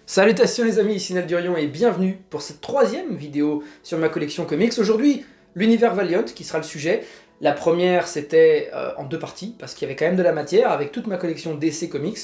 Salutations les amis, ici Naldurion et bienvenue pour cette troisième vidéo sur ma collection comics. Aujourd'hui, l'univers Valiant qui sera le sujet. La première c'était en deux parties parce qu'il y avait quand même de la matière avec toute ma collection DC Comics.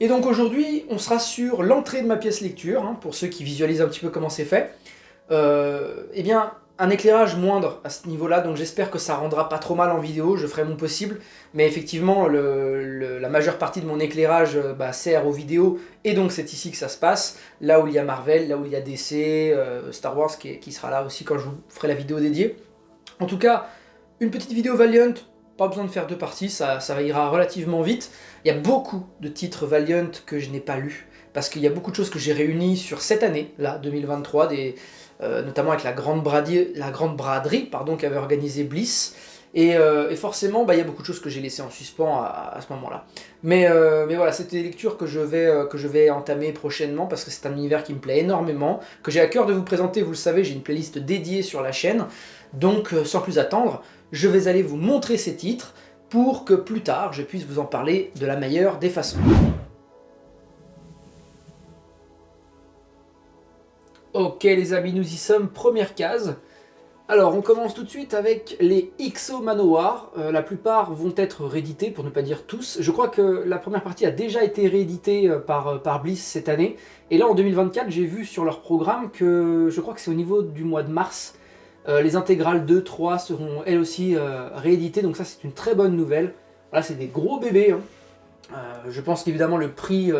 Et donc aujourd'hui, on sera sur l'entrée de ma pièce lecture, hein, pour ceux qui visualisent un petit peu comment c'est fait. Eh bien, un éclairage moindre à ce niveau-là, donc j'espère que ça rendra pas trop mal en vidéo, je ferai mon possible. Mais effectivement, la majeure partie de mon éclairage sert aux vidéos, et donc c'est ici que ça se passe, là où il y a Marvel, là où il y a DC, Star Wars qui sera là aussi quand je vous ferai la vidéo dédiée. En tout cas, une petite vidéo Valiant, pas besoin de faire deux parties, ça ira relativement vite. Il y a beaucoup de titres Valiant que je n'ai pas lus, parce qu'il y a beaucoup de choses que j'ai réunies sur cette année, là, 2023, notamment avec la grande braderie qu'avait organisé Bliss. Et forcément, il y a beaucoup de choses que j'ai laissées en suspens à ce moment-là. Mais voilà, c'est des lectures que je vais entamer prochainement, parce que c'est un univers qui me plaît énormément, que j'ai à cœur de vous présenter. Vous le savez, j'ai une playlist dédiée sur la chaîne. Donc, sans plus attendre, je vais aller vous montrer ces titres, pour que plus tard, je puisse vous en parler de la meilleure des façons. Ok les amis, nous y sommes, première case. Alors on commence tout de suite avec les XO Manowar. La plupart vont être réédités, pour ne pas dire tous. Je crois que la première partie a déjà été rééditée par Bliss cette année. Et là en 2024, j'ai vu sur leur programme que, je crois que c'est au niveau du mois de mars, les intégrales 2, 3 seront elles aussi rééditées. Donc ça c'est une très bonne nouvelle. Voilà, c'est des gros bébés, hein. Je pense qu'évidemment le prix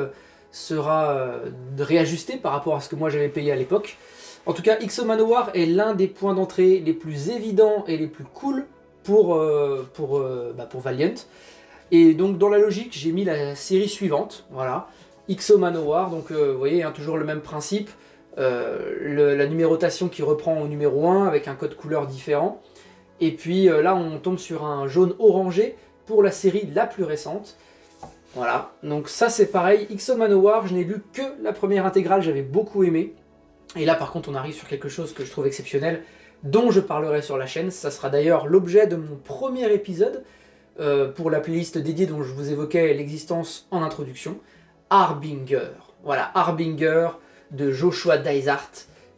sera réajusté par rapport à ce que moi j'avais payé à l'époque. En tout cas, XO Manowar est l'un des points d'entrée les plus évidents et les plus cool pour Valiant. Et donc dans la logique, j'ai mis la série suivante, voilà, XO Manowar, donc vous voyez, hein, toujours le même principe, la numérotation qui reprend au numéro 1 avec un code couleur différent. Et puis là, on tombe sur un jaune orangé pour la série la plus récente. Voilà, donc ça c'est pareil, XO Manowar, je n'ai lu que la première intégrale, j'avais beaucoup aimé. Et là par contre on arrive sur quelque chose que je trouve exceptionnel, dont je parlerai sur la chaîne. Ça sera d'ailleurs l'objet de mon premier épisode, pour la playlist dédiée dont je vous évoquais l'existence en introduction. Harbinger, voilà, Harbinger de Joshua Dysart,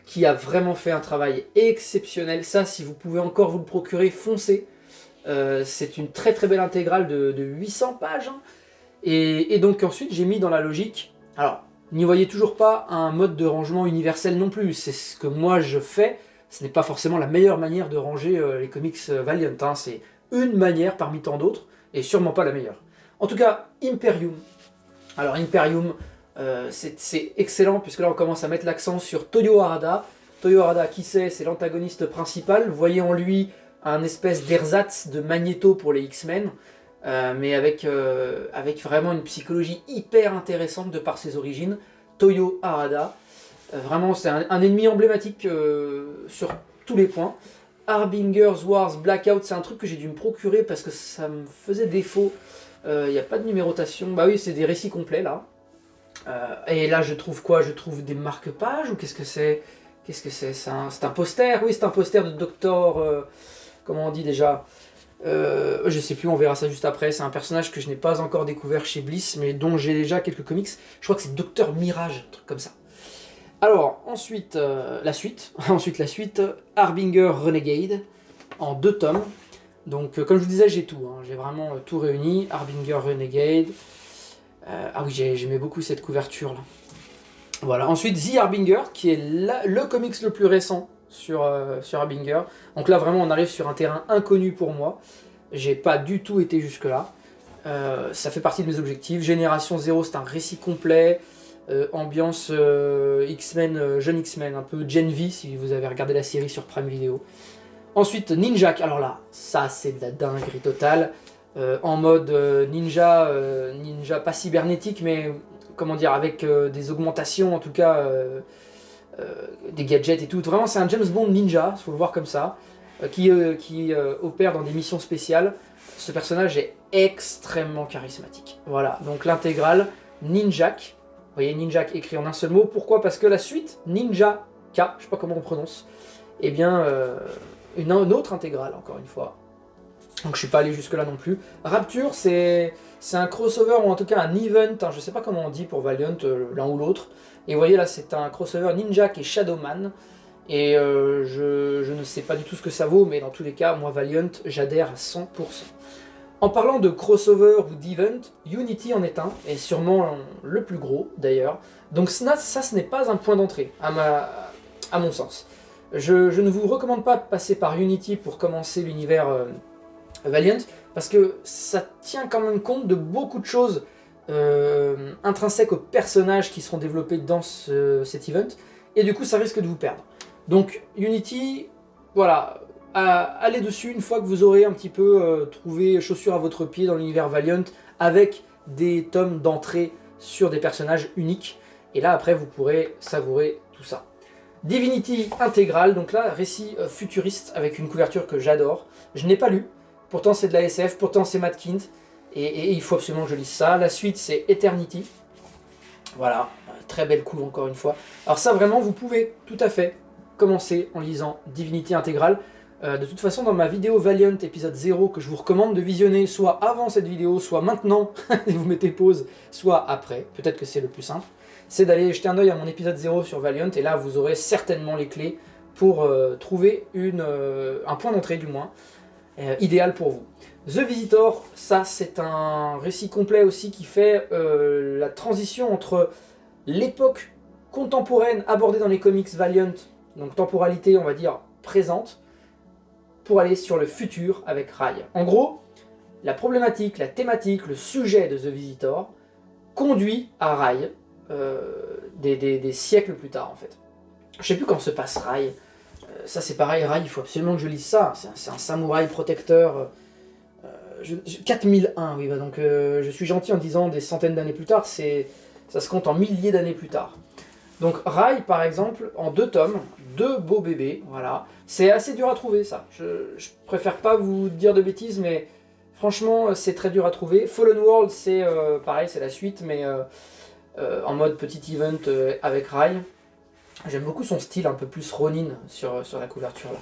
qui a vraiment fait un travail exceptionnel. Ça, si vous pouvez encore vous le procurer, foncez. C'est une très très belle intégrale de 800 pages, hein. Et donc ensuite j'ai mis dans la logique, alors n'y voyez toujours pas un mode de rangement universel non plus, c'est ce que moi je fais, ce n'est pas forcément la meilleure manière de ranger les comics Valiant, hein. C'est une manière parmi tant d'autres, et sûrement pas la meilleure. En tout cas, Imperium. Alors Imperium, c'est excellent, puisque là on commence à mettre l'accent sur Toyo Harada. Toyo Harada, qui c'est l'antagoniste principal, vous voyez en lui un espèce d'ersatz de Magneto pour les X-Men, mais avec vraiment une psychologie hyper intéressante de par ses origines. Toyo Harada, vraiment c'est un ennemi emblématique sur tous les points. Harbingers Wars Blackout, c'est un truc que j'ai dû me procurer parce que ça me faisait défaut. Il n'y a pas de numérotation, bah oui, c'est des récits complets là. Et là je trouve quoi? Je trouve des marque-pages, ou qu'est-ce que c'est? Qu'est-ce que c'est? C'est un poster? Oui, c'est un poster de Docteur... comment on dit déjà? Je sais plus, on verra ça juste après. C'est un personnage que je n'ai pas encore découvert chez Bliss, mais dont j'ai déjà quelques comics. Je crois que c'est Docteur Mirage, un truc comme ça. Alors, ensuite, la suite. Ensuite, la suite, Harbinger Renegade, en 2 tomes. Donc, comme je vous disais, j'ai tout, hein. J'ai vraiment tout réuni. Harbinger Renegade. Ah oui, j'aimais beaucoup cette couverture là. Voilà. Ensuite, The Harbinger, qui est le comics le plus récent sur Harbinger. Donc là vraiment on arrive sur un terrain inconnu pour moi. J'ai pas du tout été jusque là. Ça fait partie de mes objectifs. Génération 0, c'est un récit complet. Ambiance X-Men, jeune X-Men, un peu Gen V si vous avez regardé la série sur Prime Video. Ensuite Ninjak, alors là, ça c'est de la dinguerie totale. En mode ninja pas cybernétique, mais comment dire, avec des augmentations en tout cas. Des gadgets et tout. Vraiment, c'est un James Bond ninja, il faut le voir comme ça, qui opère dans des missions spéciales. Ce personnage est extrêmement charismatique. Voilà, donc l'intégrale Ninjak. Vous voyez, Ninjak écrit en un seul mot. Pourquoi? Parce que la suite, Ninja K, je sais pas comment on prononce, eh bien, une autre intégrale, encore une fois. Donc je suis pas allé jusque là non plus. Rapture, c'est un crossover ou en tout cas un event, hein, je sais pas comment on dit pour Valiant, l'un ou l'autre. Et vous voyez là, c'est un crossover Ninja et Shadowman. Et je ne sais pas du tout ce que ça vaut, mais dans tous les cas, moi Valiant, j'adhère à 100%. En parlant de crossover ou d'event, Unity en est un, et sûrement le plus gros d'ailleurs. Donc ça, ce n'est pas un point d'entrée, à mon sens. Je ne vous recommande pas de passer par Unity pour commencer l'univers Valiant, parce que ça tient quand même compte de beaucoup de choses intrinsèques aux personnages qui seront développés dans cet event, et du coup ça risque de vous perdre. Donc Unity, voilà, allez dessus une fois que vous aurez un petit peu trouvé chaussure à votre pied dans l'univers Valiant, avec des tomes d'entrée sur des personnages uniques, et là après vous pourrez savourer tout ça. Divinity intégrale, donc là, récit futuriste avec une couverture que j'adore. Je n'ai pas lu, pourtant c'est de la SF, pourtant c'est Matt Kindt, et il faut absolument que je lise ça. La suite c'est Eternity, voilà, très belle couve encore une fois. Alors ça vraiment, vous pouvez tout à fait commencer en lisant Divinity intégrale. De toute façon, dans ma vidéo Valiant épisode 0, que je vous recommande de visionner soit avant cette vidéo, soit maintenant, et vous mettez pause, soit après, peut-être que c'est le plus simple, c'est d'aller jeter un oeil à mon épisode 0 sur Valiant, et là vous aurez certainement les clés pour trouver un point d'entrée du moins, idéal pour vous. The Visitor, ça c'est un récit complet aussi qui fait la transition entre l'époque contemporaine abordée dans les comics Valiant, donc temporalité on va dire présente, pour aller sur le futur avec Rai. En gros, la problématique, la thématique, le sujet de The Visitor conduit à Rai des siècles plus tard en fait. Je sais plus quand se passe Rai. Ça c'est pareil, Rai, il faut absolument que je lise ça. C'est un samouraï protecteur. 4001, oui, bah donc je suis gentil en disant des centaines d'années plus tard, ça se compte en milliers d'années plus tard. Donc Rai, par exemple, en 2 tomes, 2 beaux bébés, voilà. C'est assez dur à trouver, ça. Je préfère pas vous dire de bêtises, mais franchement, c'est très dur à trouver. Fallen World, c'est pareil, c'est la suite, mais en mode petit event avec Rai. J'aime beaucoup son style, un peu plus Ronin sur la couverture, là.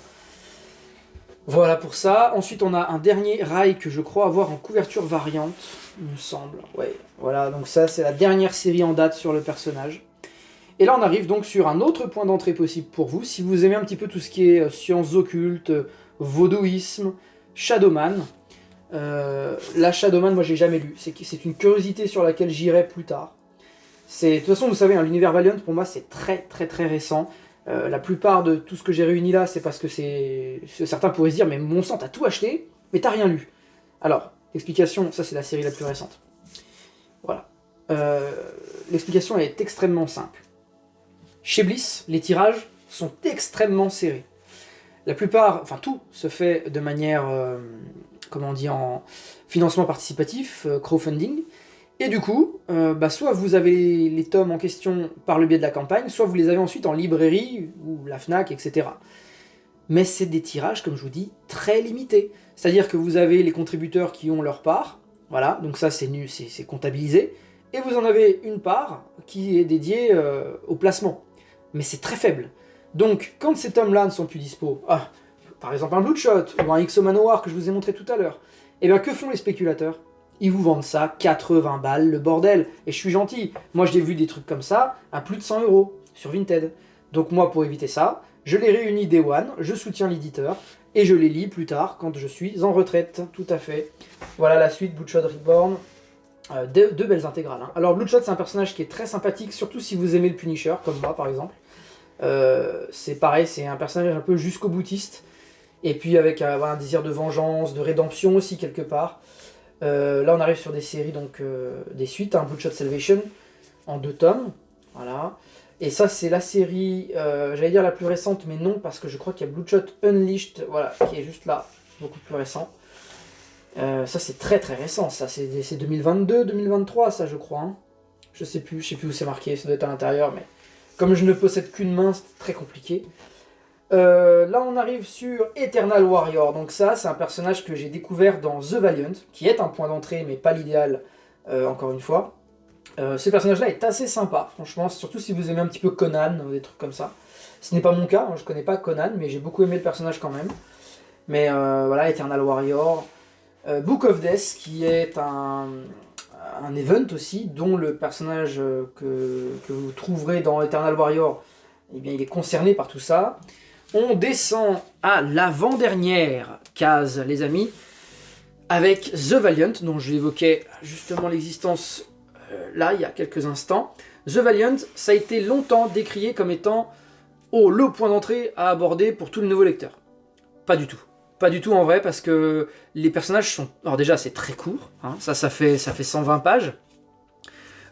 Voilà pour ça. Ensuite, on a un dernier Rai que je crois avoir en couverture variante, il me semble. Ouais, voilà, donc ça, c'est la dernière série en date sur le personnage. Et là, on arrive donc sur un autre point d'entrée possible pour vous, si vous aimez un petit peu tout ce qui est sciences occultes, vaudouisme, Shadowman. La Shadowman, moi, j'ai jamais lu. C'est une curiosité sur laquelle j'irai plus tard. De toute façon, vous savez, hein, l'univers Valiant, pour moi, c'est très, très, très récent. La plupart de tout ce que j'ai réuni là, c'est parce que certains pourraient se dire, mais mon sang, t'as tout acheté, mais t'as rien lu. Alors, l'explication, ça, c'est la série la plus récente. Voilà. L'explication est extrêmement simple. Chez Bliss, les tirages sont extrêmement serrés. La plupart, enfin tout, se fait de manière, comment on dit, en financement participatif, crowdfunding. Et du coup, soit vous avez les tomes en question par le biais de la campagne, soit vous les avez ensuite en librairie, ou la FNAC, etc. Mais c'est des tirages, comme je vous dis, très limités. C'est-à-dire que vous avez les contributeurs qui ont leur part, voilà, donc ça c'est comptabilisé, et vous en avez une part qui est dédiée au placement. Mais c'est très faible. Donc, quand ces tomes-là ne sont plus dispo, par exemple un Bloodshot, ou un XO Manowar que je vous ai montré tout à l'heure, et bien que font les spéculateurs ? Ils vous vendent ça 80 balles le bordel. Et je suis gentil. Moi j'ai vu des trucs comme ça à plus de 100 € sur Vinted. Donc moi pour éviter ça, je les réunis Day One, je soutiens l'éditeur, et je les lis plus tard quand je suis en retraite. Tout à fait. Voilà la suite Bloodshot Reborn. 2 belles intégrales. Hein. Alors Bloodshot c'est un personnage qui est très sympathique, surtout si vous aimez le Punisher, comme moi par exemple. C'est pareil, c'est un personnage un peu jusqu'au boutiste. Et puis avec un désir de vengeance, de rédemption aussi quelque part. Là on arrive sur des séries, donc des suites, hein, Bloodshot Salvation en 2 tomes, voilà. Et ça c'est la série, j'allais dire la plus récente, mais non, parce que je crois qu'il y a Bloodshot Unleashed, voilà, qui est juste là, beaucoup plus récent. Ça c'est très très récent, ça c'est 2022, 2023 ça je crois, hein. Je sais plus où c'est marqué, ça doit être à l'intérieur, mais comme je ne possède qu'une main, c'est très compliqué. Là on arrive sur Eternal Warrior, donc ça c'est un personnage que j'ai découvert dans The Valiant, qui est un point d'entrée mais pas l'idéal, encore une fois. Ce personnage là est assez sympa, franchement, surtout si vous aimez un petit peu Conan, ou des trucs comme ça. Ce n'est pas mon cas, hein, je connais pas Conan, mais j'ai beaucoup aimé le personnage quand même. Mais voilà, Eternal Warrior, Book of Death, qui est un event aussi, dont le personnage que vous trouverez dans Eternal Warrior, eh bien, il est concerné par tout ça. On descend à l'avant-dernière case, les amis, avec The Valiant, dont j'évoquais justement l'existence là, il y a quelques instants. The Valiant, ça a été longtemps décrié comme étant le point d'entrée à aborder pour tout le nouveau lecteur. Pas du tout. Pas du tout en vrai, parce que les personnages sont... Alors déjà, c'est très court, hein, ça fait 120 pages.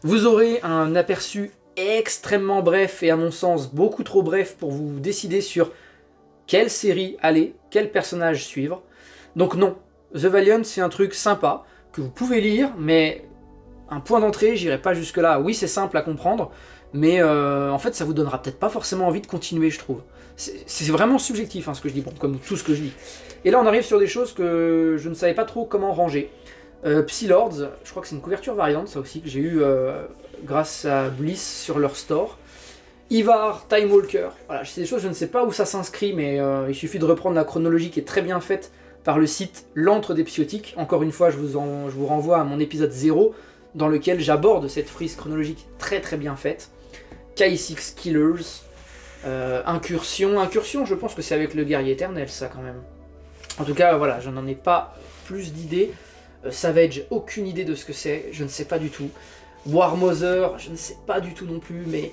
Vous aurez un aperçu extrêmement bref, et à mon sens, beaucoup trop bref pour vous décider sur quelle série aller, quel personnage suivre. Donc non, The Valiant, c'est un truc sympa, que vous pouvez lire, mais un point d'entrée, j'irai pas jusque-là. Oui, c'est simple à comprendre, mais en fait, ça vous donnera peut-être pas forcément envie de continuer, je trouve. C'est vraiment subjectif, hein, ce que je dis, bon, comme tout ce que je dis. Et là, on arrive sur des choses que je ne savais pas trop comment ranger. Psylords, je crois que c'est une couverture variante, ça aussi, que j'ai eu grâce à Bliss sur leur store. Ivar, Time Walker, voilà, c'est des choses, je ne sais pas où ça s'inscrit, mais il suffit de reprendre la chronologie qui est très bien faite par le site L'Antre des Psiotiques. Encore une fois, je vous renvoie à mon épisode 0, dans lequel j'aborde cette frise chronologique très très bien faite. K6 Killers, Incursion, je pense que c'est avec le guerrier éternel, ça quand même. En tout cas, voilà, je n'en ai pas plus d'idées. Savage, aucune idée de ce que c'est, je ne sais pas du tout. War Mother, je ne sais pas du tout non plus, mais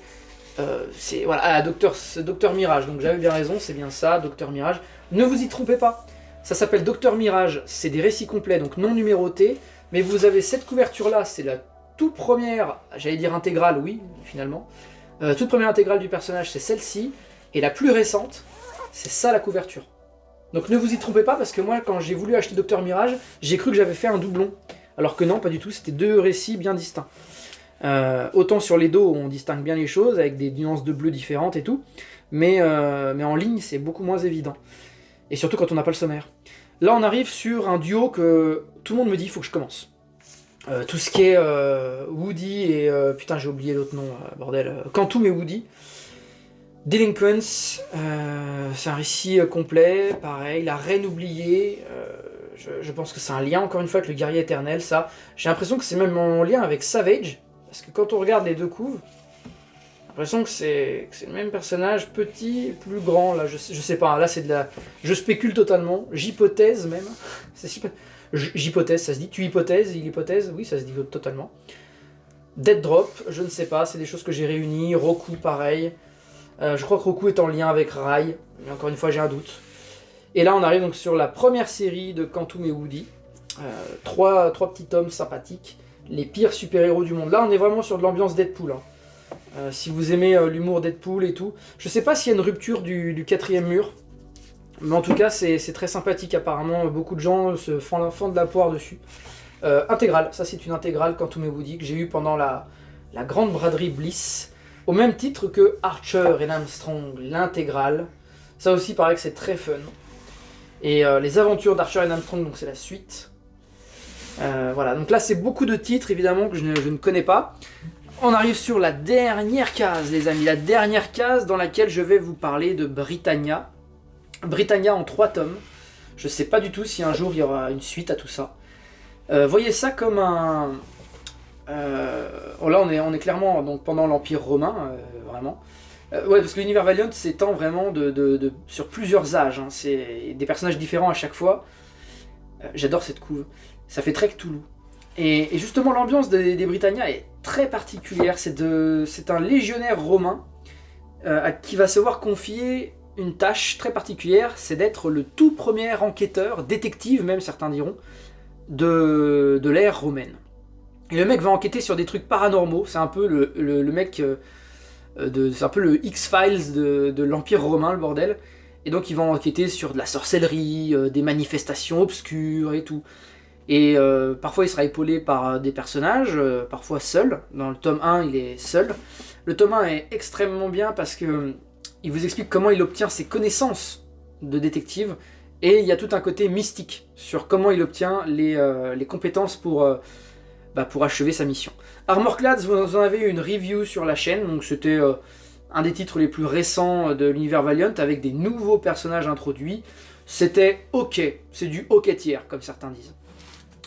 c'est... Voilà, Docteur Mirage, donc j'avais bien raison, c'est bien ça, Docteur Mirage. Ne vous y trompez pas, ça s'appelle Docteur Mirage, c'est des récits complets, donc non numérotés, mais vous avez cette couverture-là, c'est la toute première, j'allais dire intégrale, oui, finalement. Toute première intégrale du personnage, c'est celle-ci, et la plus récente, c'est ça la couverture. Donc ne vous y trompez pas, parce que moi, quand j'ai voulu acheter Docteur Mirage, j'ai cru que j'avais fait un doublon. Alors que non, pas du tout, c'était deux récits bien distincts. Autant sur les dos, on distingue bien les choses, avec des nuances de bleu différentes et tout, mais en ligne, c'est beaucoup moins évident. Et surtout quand on n'a pas le sommaire. Là, on arrive sur un duo que tout le monde me dit, il faut que je commence. Tout ce qui est Woody et... putain, j'ai oublié l'autre nom, bordel. Quantum et Woody. Delinquents, c'est un récit complet, pareil, la reine oubliée, je pense que c'est un lien encore une fois avec le guerrier éternel, ça. J'ai l'impression que c'est même en lien avec Savage, parce que quand on regarde les deux couves, j'ai l'impression que c'est le même personnage, petit, plus grand, là, je sais pas, là c'est de la... Je spécule totalement, j'hypothèse même, j'hypothèse, ça se dit, tu hypothèses, il hypothèse, oui ça se dit totalement. Dead Drop, je ne sais pas, c'est des choses que j'ai réunies, Roku pareil. Je crois que Roku est en lien avec Rai, mais encore une fois j'ai un doute. Et là on arrive donc sur la première série de Quantum et Woody. Trois petits tomes sympathiques, les pires super-héros du monde. Là on est vraiment sur de l'ambiance Deadpool. Hein. Si vous aimez l'humour Deadpool et tout. Je sais pas s'il y a une rupture du quatrième mur, mais en tout cas c'est très sympathique apparemment. Beaucoup de gens se font de la poire dessus. Intégrale, ça c'est une intégrale Quantum et Woody que j'ai eu pendant la grande braderie Bliss. Au même titre que Archer et Armstrong, l'intégrale. Ça aussi, paraît que c'est très fun. Et les aventures d'Archer et Armstrong, donc c'est la suite. Voilà, donc là c'est beaucoup de titres évidemment que je ne connais pas. On arrive sur la dernière case, les amis. La dernière case dans laquelle je vais vous parler de Britannia. Britannia en 3 tomes. Je sais pas du tout si un jour il y aura une suite à tout ça. Voyez ça comme un... là on est clairement donc, pendant l'Empire romain, vraiment. Ouais, parce que l'univers Valiant s'étend vraiment sur plusieurs âges, hein. C'est des personnages différents à chaque fois. J'adore cette couve, ça fait très Cthulhu. Et justement l'ambiance des Britannia est très particulière, c'est un légionnaire romain qui va se voir confier une tâche très particulière, c'est d'être le tout premier enquêteur, détective même certains diront, de l'ère romaine. Et le mec va enquêter sur des trucs paranormaux, c'est un peu le mec, c'est un peu le X-Files de l'Empire romain, le bordel. Et donc il va enquêter sur de la sorcellerie, des manifestations obscures et tout. Et parfois il sera épaulé par des personnages, parfois seul. Dans le tome 1 il est seul. Le tome 1 est extrêmement bien parce que il vous explique comment il obtient ses connaissances de détective. Et il y a tout un côté mystique sur comment il obtient les compétences pour achever sa mission. Armorclads, vous en avez une review sur la chaîne, donc c'était un des titres les plus récents de l'univers Valiant, avec des nouveaux personnages introduits. C'était ok, c'est du ok tiers, comme certains disent.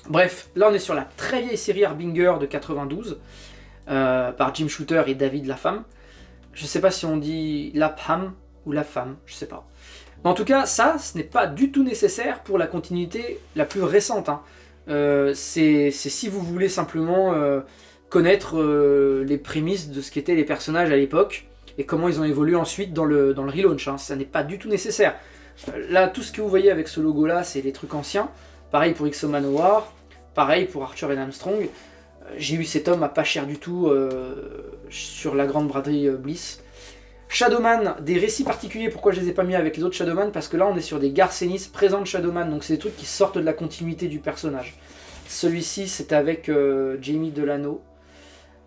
Bref, là on est sur la très vieille série Harbinger de 92, par Jim Shooter et David Lapham. Je sais pas si on dit Lapham ou Lapham, je sais pas. Mais en tout cas, ça, ce n'est pas du tout nécessaire pour la continuité la plus récente. Hein. C'est si vous voulez simplement connaître les prémices de ce qu'étaient les personnages à l'époque et comment ils ont évolué ensuite dans le relaunch. Hein. Ça n'est pas du tout nécessaire. Là, tout ce que vous voyez avec ce logo-là, c'est les trucs anciens. Pareil pour X-O Manowar, pareil pour Arthur et Armstrong. J'ai eu cet homme à pas cher du tout sur la grande braderie Bliss. Shadowman, des récits particuliers, pourquoi je les ai pas mis avec les autres Shadowman? Parce que là on est sur des Garcenis présentes Shadowman, donc c'est des trucs qui sortent de la continuité du personnage. Celui-ci c'est avec Jamie Delano.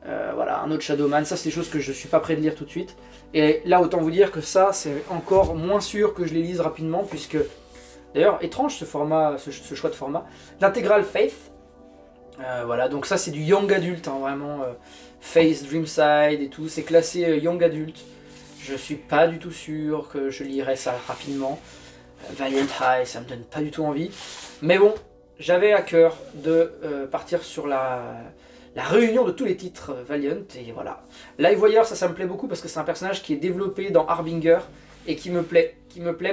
Voilà, un autre Shadowman, ça c'est des choses que je suis pas prêt de lire tout de suite. Et là autant vous dire que ça c'est encore moins sûr que je les lise rapidement, puisque... D'ailleurs, étrange ce format, ce choix de format. L'Integral Faith. Voilà, donc ça c'est du Young Adult, hein, vraiment. Faith, Dreamside et tout, c'est classé Young Adult. Je suis pas du tout sûr que je lirai ça rapidement. Valiant High, ça me donne pas du tout envie. Mais bon, j'avais à cœur de partir sur la réunion de tous les titres Valiant, et voilà. Livewire, ça me plaît beaucoup parce que c'est un personnage qui est développé dans Harbinger et qui me plaît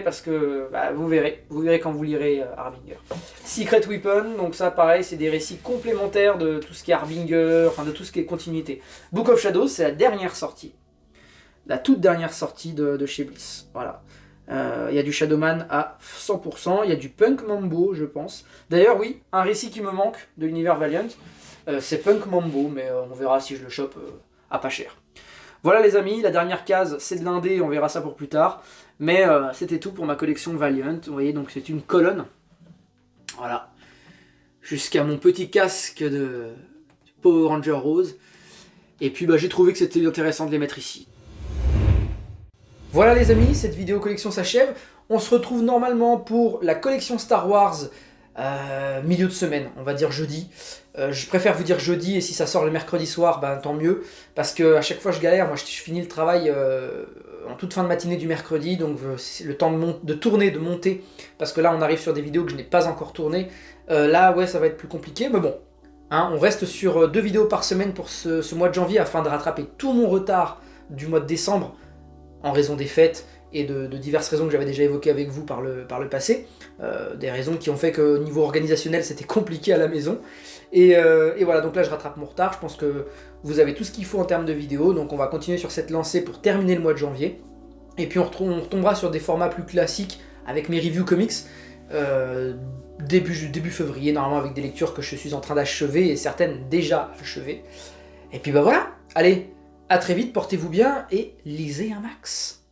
parce que bah, vous verrez quand vous lirez Harbinger. Secret Weapon, donc ça pareil, c'est des récits complémentaires de tout ce qui est Harbinger, enfin de tout ce qui est continuité. Book of Shadows, c'est la dernière sortie. La toute dernière sortie de chez Bliss, voilà. Il y a du Shadowman à 100%, il y a du Punk Mambo, je pense. D'ailleurs, oui, un récit qui me manque de l'univers Valiant, c'est Punk Mambo, mais on verra si je le chope à pas cher. Voilà les amis, la dernière case, c'est de l'indé, on verra ça pour plus tard. Mais c'était tout pour ma collection Valiant, vous voyez, donc c'est une colonne. Voilà. Jusqu'à mon petit casque de Power Ranger Rose. Et puis bah, j'ai trouvé que c'était intéressant de les mettre ici. Voilà les amis, cette vidéo collection s'achève. On se retrouve normalement pour la collection Star Wars milieu de semaine, on va dire jeudi. Je préfère vous dire jeudi, et si ça sort le mercredi soir, ben, tant mieux. Parce que à chaque fois je galère, moi je finis le travail en toute fin de matinée du mercredi, donc le temps de tourner, de monter, parce que là on arrive sur des vidéos que je n'ai pas encore tournées. Là ouais ça va être plus compliqué, mais bon. Hein, on reste sur 2 vidéos par semaine pour ce mois de janvier afin de rattraper tout mon retard du mois de décembre, en raison des fêtes et de diverses raisons que j'avais déjà évoquées avec vous par le passé. Des raisons qui ont fait qu'au niveau organisationnel c'était compliqué à la maison. Et voilà, donc là je rattrape mon retard, je pense que vous avez tout ce qu'il faut en termes de vidéos, donc on va continuer sur cette lancée pour terminer le mois de janvier. Et puis on retombera sur des formats plus classiques avec mes reviews comics, début février, normalement avec des lectures que je suis en train d'achever et certaines déjà achevées. Et puis bah voilà, allez, à très vite, portez-vous bien et lisez un max.